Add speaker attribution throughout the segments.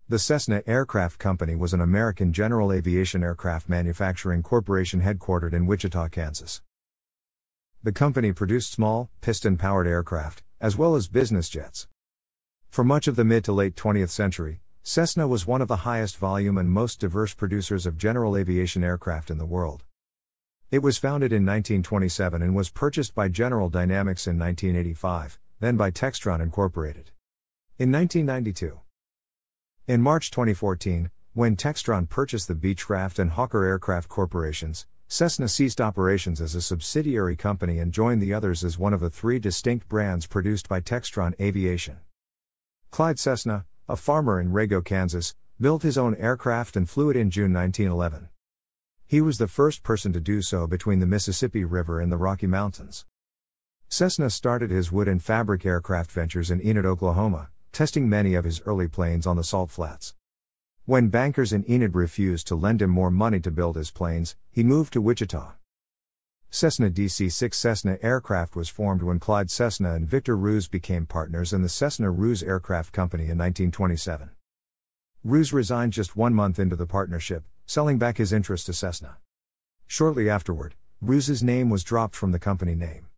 Speaker 1: The Cessna Aircraft Company was an American general aviation aircraft manufacturing corporation headquartered in Wichita, Kansas. The company produced small, piston-powered aircraft, as well as business jets. For much of the mid to late 20th century, Cessna was one of the highest volume and most diverse producers of general aviation aircraft in the world. It was founded in 1927 and was purchased by General Dynamics in 1985, then by Textron Incorporated in 1992. In March 2014, when Textron purchased the Beechcraft and Hawker Aircraft Corporations, Cessna ceased operations as a subsidiary company and joined the others as one of the three distinct brands produced by Textron Aviation. Clyde Cessna, a farmer in Rago, Kansas, built his own aircraft and flew it in June 1911. He was the first person to do so between the Mississippi River and the Rocky Mountains. Cessna started his wood and fabric aircraft ventures in Enid, Oklahoma, testing many of his early planes on the Salt Flats. When bankers in Enid refused to lend him more money to build his planes, he moved to Wichita. Cessna DC-6 Cessna Aircraft was formed when Clyde Cessna and Victor Roos became partners in the Cessna Roos Aircraft Company in 1927. Roos resigned just 1 month into the partnership, selling back his interest to Cessna. Shortly afterward, Roos's name was dropped from the company name.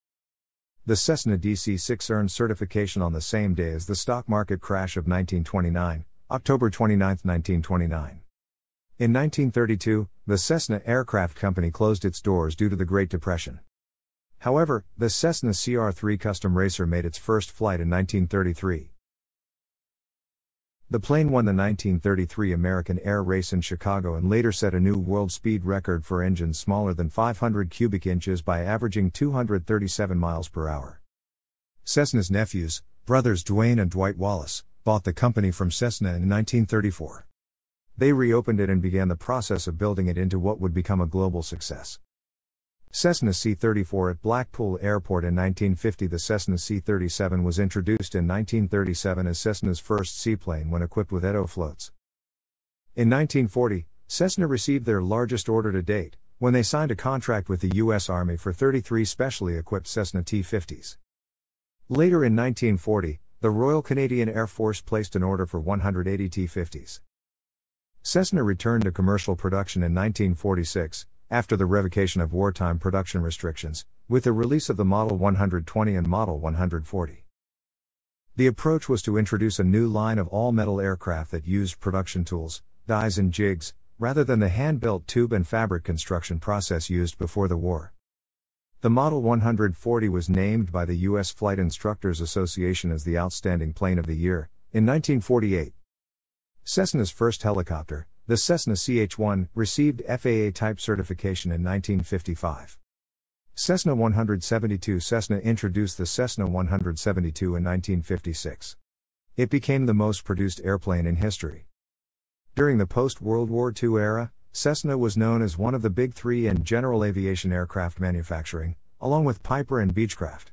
Speaker 1: The Cessna DC-6 earned certification on the same day as the stock market crash of 1929, October 29, 1929. In 1932, the Cessna Aircraft Company closed its doors due to the Great Depression. However, the Cessna CR-3 Custom Racer made its first flight in 1933. The plane won the 1933 American Air Race in Chicago and later set a new world speed record for engines smaller than 500 cubic inches by averaging 237 miles per hour. Cessna's nephews, brothers Dwayne and Dwight Wallace, bought the company from Cessna in 1934. They reopened it and began the process of building it into what would become a global success. Cessna C-34 at Blackpool Airport in 1950. The Cessna C-37 was introduced in 1937 as Cessna's first seaplane when equipped with Edo floats. In 1940, Cessna received their largest order to date, when they signed a contract with the U.S. Army for 33 specially equipped Cessna T-50s. Later in 1940, the Royal Canadian Air Force placed an order for 180 T-50s. Cessna returned to commercial production in 1946, after the revocation of wartime production restrictions, with the release of the Model 120 and Model 140. The approach was to introduce a new line of all-metal aircraft that used production tools, dies and jigs, rather than the hand-built tube and fabric construction process used before the war. The Model 140 was named by the U.S. Flight Instructors Association as the Outstanding Plane of the Year, in 1948. Cessna's first helicopter, the Cessna CH-1, received FAA type certification in 1955. Cessna 172 Cessna introduced the Cessna 172 in 1956. It became the most produced airplane in history. During the post-World War II era, Cessna was known as one of the big three in general aviation aircraft manufacturing, along with Piper and Beechcraft.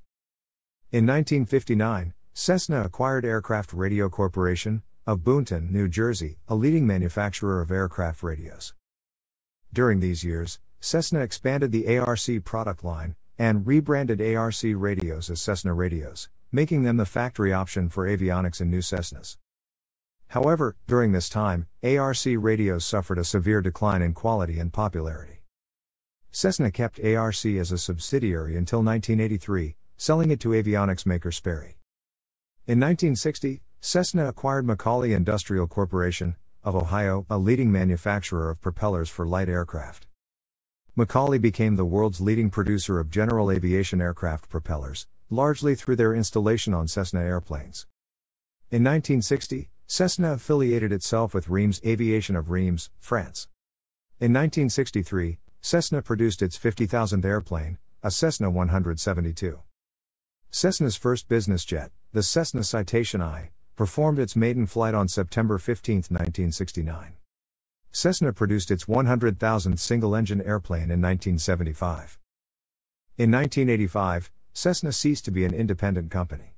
Speaker 1: In 1959, Cessna acquired Aircraft Radio Corporation, of Boonton, New Jersey, a leading manufacturer of aircraft radios. During these years, Cessna expanded the ARC product line, and rebranded ARC radios as Cessna radios, making them the factory option for avionics in new Cessnas. However, during this time, ARC radios suffered a severe decline in quality and popularity. Cessna kept ARC as a subsidiary until 1983, selling it to avionics maker Sperry. In 1960, Cessna acquired Macaulay Industrial Corporation, of Ohio, a leading manufacturer of propellers for light aircraft. Macaulay became the world's leading producer of general aviation aircraft propellers, largely through their installation on Cessna airplanes. In 1960, Cessna affiliated itself with Reims Aviation of Reims, France. In 1963, Cessna produced its 50,000th airplane, a Cessna 172. Cessna's first business jet, the Cessna Citation I, performed its maiden flight on September 15, 1969. Cessna produced its 100,000th single-engine airplane in 1975. In 1985, Cessna ceased to be an independent company.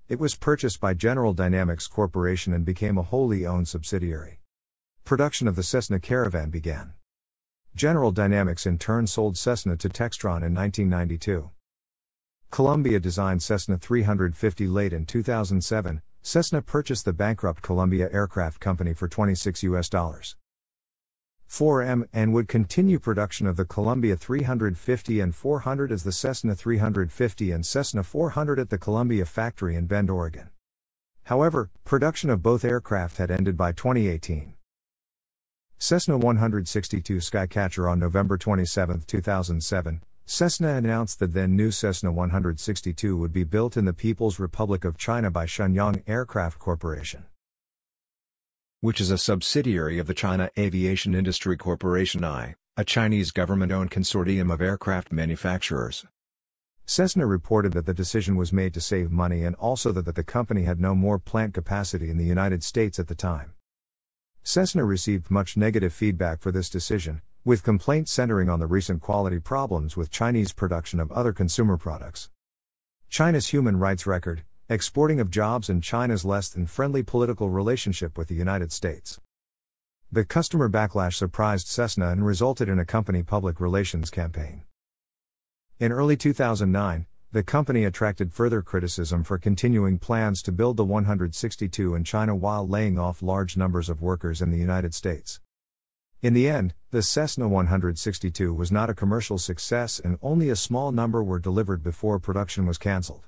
Speaker 1: It was purchased by General Dynamics Corporation and became a wholly owned subsidiary. Production of the Cessna Caravan began. General Dynamics in turn sold Cessna to Textron in 1992. Columbia designed Cessna 350 late in 2007, Cessna purchased the bankrupt Columbia Aircraft Company for $26. 4M and would continue production of the Columbia 350 and 400 as the Cessna 350 and Cessna 400 at the Columbia factory in Bend, Oregon. However, production of both aircraft had ended by 2018. Cessna 162 Skycatcher. On November 27, 2007, Cessna announced that then new Cessna 162 would be built in the People's Republic of China by Shenyang Aircraft Corporation, which is a subsidiary of the China Aviation Industry Corporation I, a Chinese government-owned consortium of aircraft manufacturers. Cessna reported that the decision was made to save money and also that the company had no more plant capacity in the United States at the time. Cessna received much negative feedback for this decision, with complaints centering on the recent quality problems with Chinese production of other consumer products. China's human rights record, exporting of jobs, and China's less than friendly political relationship with the United States. The customer backlash surprised Cessna and resulted in a company public relations campaign. In early 2009, the company attracted further criticism for continuing plans to build the 162 in China while laying off large numbers of workers in the United States. In the end, the Cessna 162 was not a commercial success and only a small number were delivered before production was cancelled.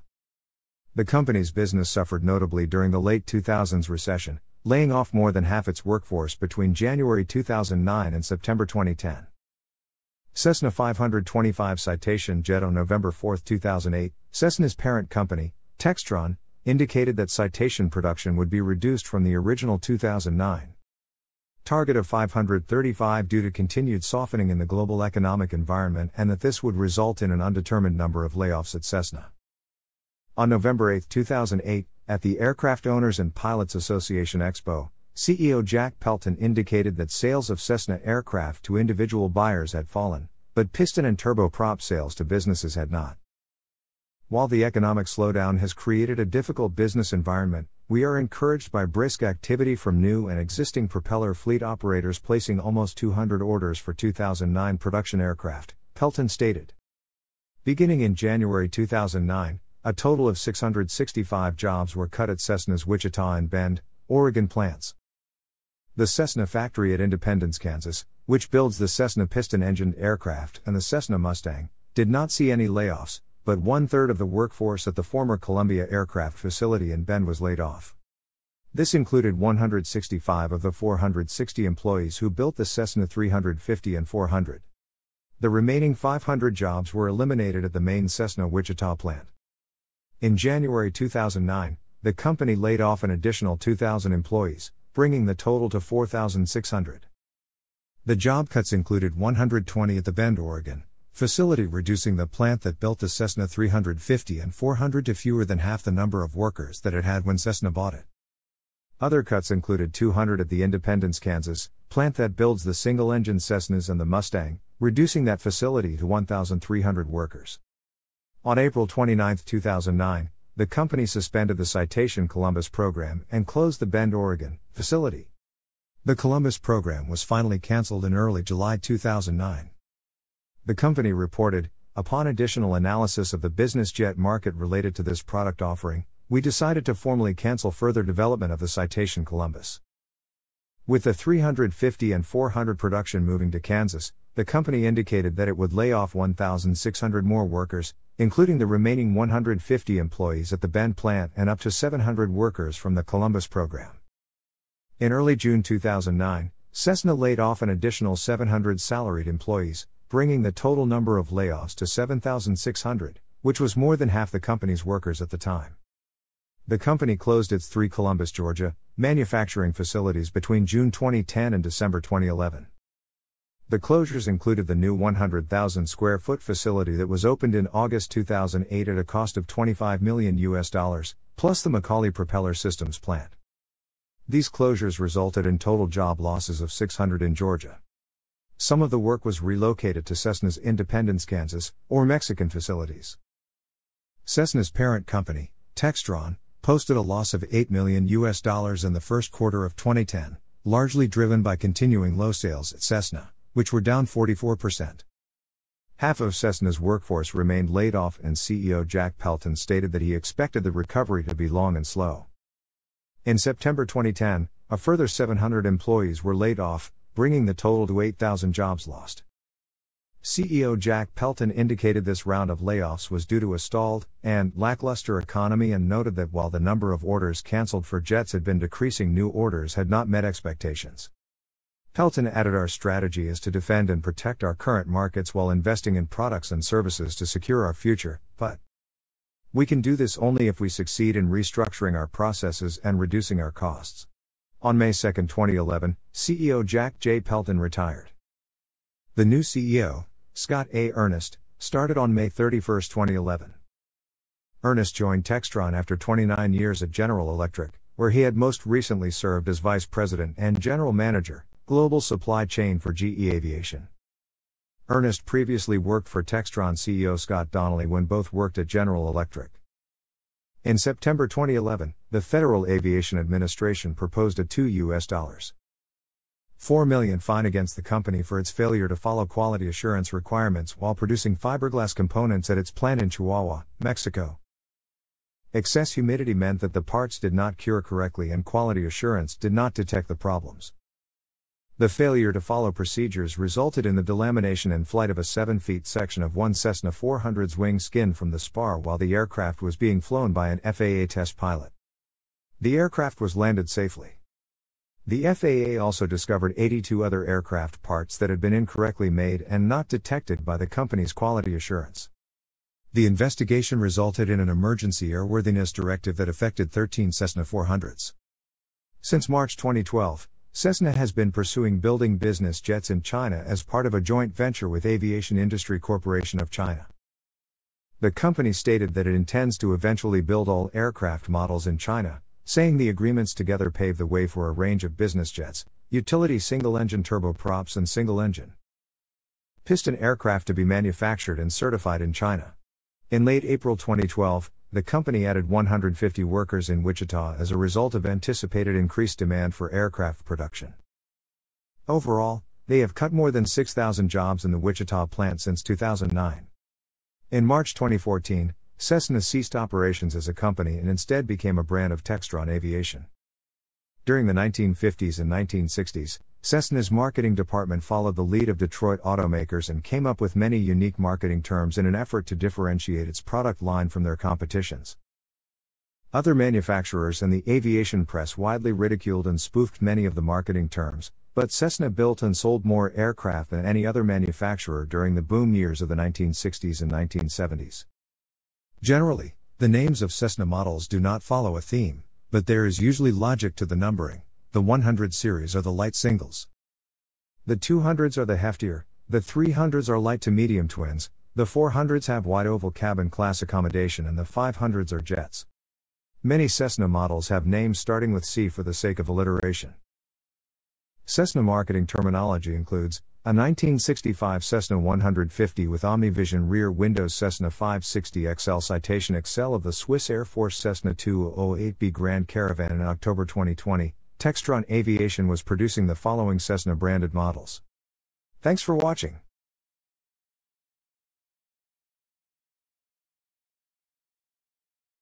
Speaker 1: The company's business suffered notably during the late 2000s recession, laying off more than half its workforce between January 2009 and September 2010. Cessna 525 Citation Jet. On November 4, 2008, Cessna's parent company, Textron, indicated that Citation production would be reduced from the original 2009 target of 535 due to continued softening in the global economic environment and that this would result in an undetermined number of layoffs at Cessna. On November 8, 2008, at the Aircraft Owners and Pilots Association Expo, CEO Jack Pelton indicated that sales of Cessna aircraft to individual buyers had fallen, but piston and turboprop sales to businesses had not. While the economic slowdown has created a difficult business environment, we are encouraged by brisk activity from new and existing propeller fleet operators placing almost 200 orders for 2009 production aircraft, Pelton stated. Beginning in January 2009, a total of 665 jobs were cut at Cessna's Wichita and Bend, Oregon plants. The Cessna factory at Independence, Kansas, which builds the Cessna piston-engined aircraft and the Cessna Mustang, did not see any layoffs, but 1/3 of the workforce at the former Columbia Aircraft facility in Bend was laid off. This included 165 of the 460 employees who built the Cessna 350 and 400. The remaining 500 jobs were eliminated at the main Cessna Wichita plant. In January 2009, the company laid off an additional 2,000 employees, bringing the total to 4,600. The job cuts included 120 at the Bend, Oregon facility, reducing the plant that built the Cessna 350 and 400 to fewer than half the number of workers that it had when Cessna bought it. Other cuts included 200 at the Independence, Kansas plant that builds the single-engine Cessnas and the Mustang, reducing that facility to 1,300 workers. On April 29, 2009, the company suspended the Citation Columbus program and closed the Bend, Oregon facility. The Columbus program was finally canceled in early July 2009. The company reported, upon additional analysis of the business jet market related to this product offering, we decided to formally cancel further development of the Citation Columbus. With the 350 and 400 production moving to Kansas, the company indicated that it would lay off 1,600 more workers, including the remaining 150 employees at the Bend plant and up to 700 workers from the Columbus program. In early June 2009, Cessna laid off an additional 700 salaried employees, bringing the total number of layoffs to 7,600, which was more than half the company's workers at the time. The company closed its 3 Columbus, Georgia, manufacturing facilities between June 2010 and December 2011. The closures included the new 100,000 square foot facility that was opened in August 2008 at a cost of $25 million, plus the McCauley Propeller Systems plant. These closures resulted in total job losses of 600 in Georgia. Some of the work was relocated to Cessna's Independence, Kansas, or Mexican facilities. Cessna's parent company, Textron, posted a loss of $8 million in the first quarter of 2010, largely driven by continuing low sales at Cessna, which were down 44%. Half of Cessna's workforce remained laid off, and CEO Jack Pelton stated that he expected the recovery to be long and slow. In September 2010, a further 700 employees were laid off, bringing the total to 8,000 jobs lost. CEO Jack Pelton indicated this round of layoffs was due to a stalled and lackluster economy and noted that while the number of orders cancelled for jets had been decreasing, new orders had not met expectations. Pelton added, "Our strategy is to defend and protect our current markets while investing in products and services to secure our future, but we can do this only if we succeed in restructuring our processes and reducing our costs." On May 2, 2011, CEO Jack J. Pelton retired. The new CEO, Scott A. Ernest, started on May 31, 2011. Ernest joined Textron after 29 years at General Electric, where he had most recently served as Vice President and General Manager, Global Supply Chain for GE Aviation. Ernest previously worked for Textron CEO Scott Donnelly when both worked at General Electric. In September 2011, the Federal Aviation Administration proposed a $2.4 million fine against the company for its failure to follow quality assurance requirements while producing fiberglass components at its plant in Chihuahua, Mexico. Excess humidity meant that the parts did not cure correctly and quality assurance did not detect the problems. The failure to follow procedures resulted in the delamination in flight of a 7-foot section of one Cessna 400's wing skin from the spar while the aircraft was being flown by an FAA test pilot. The aircraft was landed safely. The FAA also discovered 82 other aircraft parts that had been incorrectly made and not detected by the company's quality assurance. The investigation resulted in an emergency airworthiness directive that affected 13 Cessna 400s. Since March 2012, Cessna has been pursuing building business jets in China as part of a joint venture with Aviation Industry Corporation of China. The company stated that it intends to eventually build all aircraft models in China, saying the agreements together pave the way for a range of business jets, utility single-engine turboprops and single-engine piston aircraft to be manufactured and certified in China. In late April 2012, the company added 150 workers in Wichita as a result of anticipated increased demand for aircraft production. Overall, they have cut more than 6,000 jobs in the Wichita plant since 2009. In March 2014, Cessna ceased operations as a company and instead became a brand of Textron Aviation. During the 1950s and 1960s, Cessna's marketing department followed the lead of Detroit automakers and came up with many unique marketing terms in an effort to differentiate its product line from their competitions. Other manufacturers and the aviation press widely ridiculed and spoofed many of the marketing terms, but Cessna built and sold more aircraft than any other manufacturer during the boom years of the 1960s and 1970s. Generally, the names of Cessna models do not follow a theme, but there is usually logic to the numbering. The 100 series are the light singles. The 200s are the heftier, the 300s are light to medium twins, the 400s have wide oval cabin class accommodation and the 500s are jets. Many Cessna models have names starting with C for the sake of alliteration. Cessna marketing terminology includes a 1965 Cessna 150 with OmniVision rear windows, Cessna 560 XL Citation XL of the Swiss Air Force, Cessna 208B Grand Caravan. In October 2020, Textron Aviation was producing the following Cessna branded models. Thanks for watching.